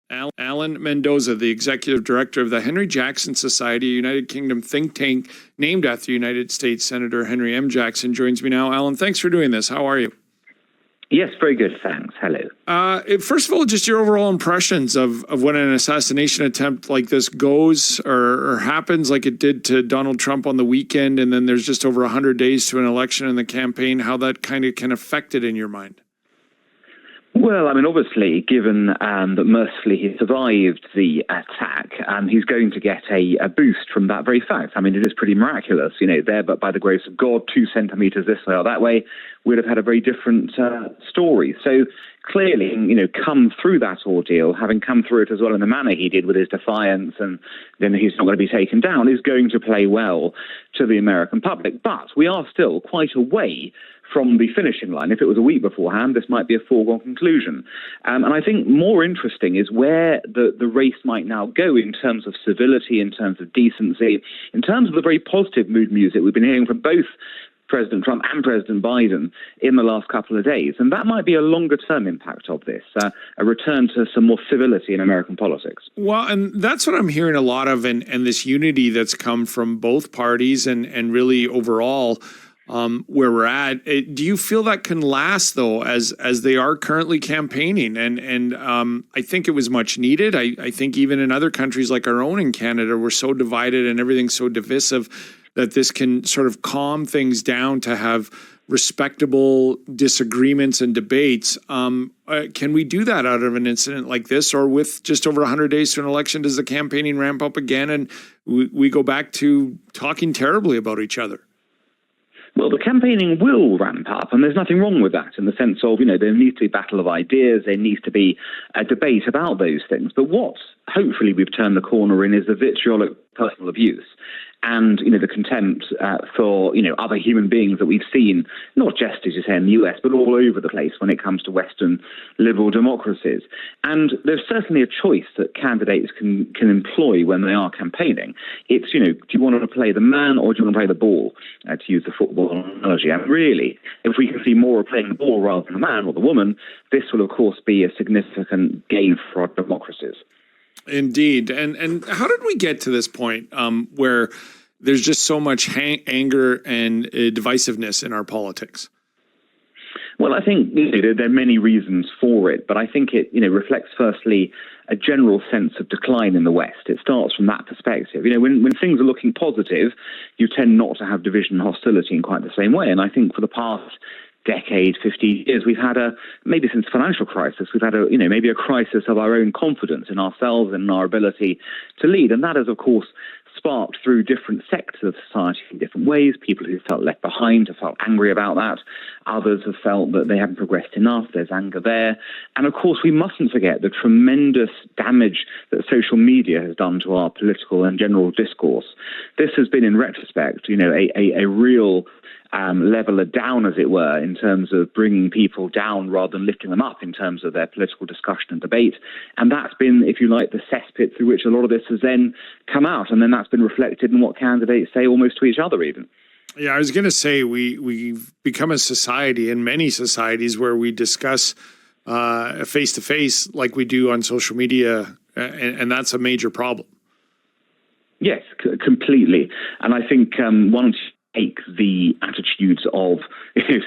Alan Mendoza, the executive director of the Henry Jackson Society, a United Kingdom think tank named after United States Senator Henry M. Jackson, joins me now. Alan, thanks for doing this. How are you? Yes, very good, thanks. Hello. First of all, just your overall impressions of when an assassination attempt like this goes or happens, like it did to Donald Trump on the weekend, and then there's just over 100 days to an election and the campaign, how that kind of can affect it in your mind. Well, I mean, obviously, given that mercifully he survived the attack, he's going to get a boost from that very fact. I mean, it is pretty miraculous, there, but by the grace of God, 2 centimeters this way or that way, we'd have had a very different story. So clearly, come through that ordeal, having come through it as well in the manner he did with his defiance, and then he's not going to be taken down, is going to play well to the American public. But we are still quite a way from the finishing line. If it was a week beforehand, this might be a foregone conclusion. And I think more interesting is where the race might now go in terms of civility, in terms of decency, in terms of the very positive mood music we've been hearing from both President Trump and President Biden in the last couple of days. And that might be a longer-term impact of this, a return to some more civility in American politics. Well, and that's what I'm hearing a lot of, and this unity that's come from both parties and really overall where we're at. Do you feel that can last, though, as they are currently campaigning? And I think it was much needed. I think even in other countries like our own in Canada, we're so divided and everything's so divisive that this can sort of calm things down to have respectable disagreements and debates. Can we do that out of an incident like this, or with just over 100 days to an election, does the campaigning ramp up again and we go back to talking terribly about each other? Well, the campaigning will ramp up, and there's nothing wrong with that in the sense of, there needs to be a battle of ideas, there needs to be a debate about those things. But what hopefully we've turned the corner in is the vitriolic personal abuse and, the contempt for, other human beings that we've seen, not just, as you say, in the US, but all over the place when it comes to Western liberal democracies. And there's certainly a choice that candidates can employ when they are campaigning. It's, do you want to play the man or do you want to play the ball, to use the football analogy? And really, if we can see more of playing the ball rather than the man or the woman, this will, of course, be a significant gain for our democracies. Indeed. And how did we get to this point where there's just so much anger and divisiveness in our politics? Well, I think there are many reasons for it, but I think it reflects firstly a general sense of decline in the West. It starts from that perspective. When things are looking positive, you tend not to have division and hostility in quite the same way. And I think for the past decade, 50 years, we've had maybe since the financial crisis, we've had maybe a crisis of our own confidence in ourselves and in our ability to lead. And that has, of course, sparked through different sectors of society in different ways. People who felt left behind have felt angry about that. Others have felt that they haven't progressed enough. There's anger there. And of course, we mustn't forget the tremendous damage that social media has done to our political and general discourse. This has been, in retrospect, a real leveler down, as it were, in terms of bringing people down rather than lifting them up in terms of their political discussion and debate. And that's been, if you like, the cesspit through which a lot of this has then come out. And then that's been reflected in what candidates say almost to each other even. Yeah, I was going to say we've become a society in many societies where we discuss face-to-face like we do on social media, and that's a major problem. Yes, completely. And I think once take the attitudes of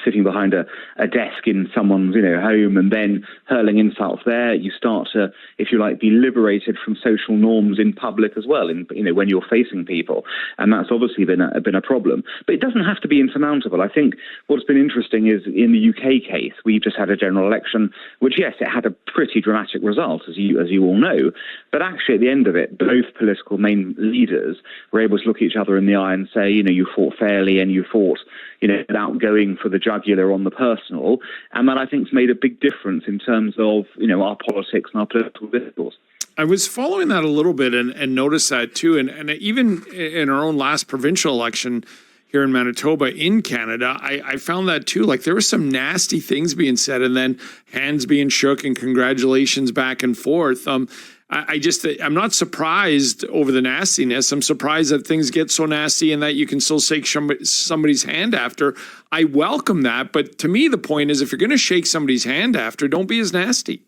sitting behind a desk in someone's home and then hurling insults there, you start to, if you like, be liberated from social norms in public as well, when you're facing people. And that's obviously been a problem. But it doesn't have to be insurmountable. I think what's been interesting is in the UK case, we've just had a general election, which, yes, it had a pretty dramatic result, as you all know. But actually, at the end of it, both political main leaders were able to look each other in the eye and say, you fought fairly and you fought, without going for the jugular on the personal. And that, I think, has made a big difference in terms of, our politics and our political discourse. I was following that a little bit and noticed that too. And even in our own last provincial election here in Manitoba, in Canada, I found that too. Like there were some nasty things being said and then hands being shook and congratulations back and forth. I'm not surprised over the nastiness. I'm surprised that things get so nasty and that you can still shake somebody's hand after. I welcome that. But to me, the point is if you're going to shake somebody's hand after, don't be as nasty.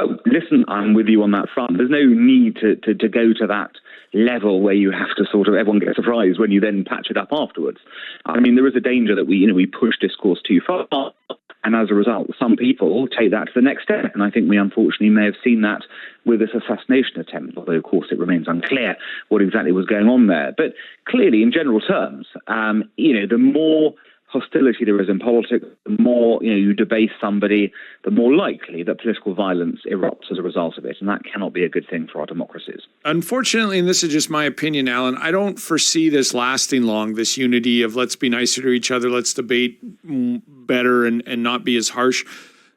Oh, listen, I'm with you on that front. There's no need to go to that level where you have to sort of everyone gets surprised when you then patch it up afterwards. I mean, there is a danger that we push discourse too far, and as a result, some people take that to the next step. And I think we unfortunately may have seen that with this assassination attempt, although of course it remains unclear what exactly was going on there. But clearly, in general terms, the more hostility there is in politics, the more you debase somebody, the more likely that political violence erupts as a result of it, and that cannot be a good thing for our democracies. Unfortunately, and this is just my opinion, Alan, I don't foresee this lasting long, this unity of let's be nicer to each other, let's debate better and not be as harsh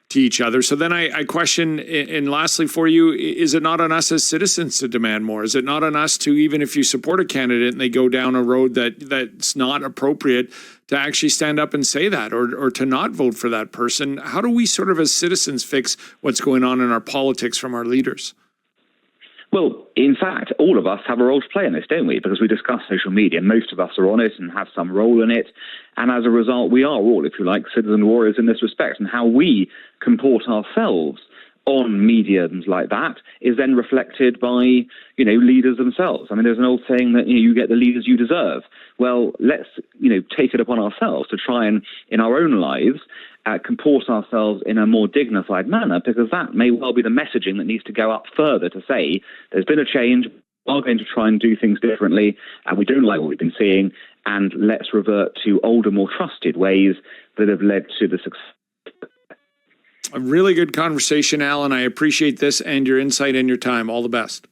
to each other. So then I question, and lastly for you, is it not on us as citizens to demand more? Is it not on us to, even if you support a candidate and they go down a road that's not appropriate, to actually stand up and say that, or to not vote for that person? How do we sort of as citizens fix what's going on in our politics from our leaders? Well, in fact, all of us have a role to play in this, don't we? Because we discuss social media. Most of us are on it and have some role in it. And as a result, we are all, if you like, citizen warriors in this respect. And how we comport ourselves on mediums like that is then reflected by, leaders themselves. I mean, there's an old saying that, you get the leaders you deserve. Well, let's, take it upon ourselves to try and, in our own lives, comport ourselves in a more dignified manner, because that may well be the messaging that needs to go up further to say there's been a change, we are going to try and do things differently, and we don't like what we've been seeing, and let's revert to older, more trusted ways that have led to the success. A really good conversation, Alan. I appreciate this and your insight and your time. All the best.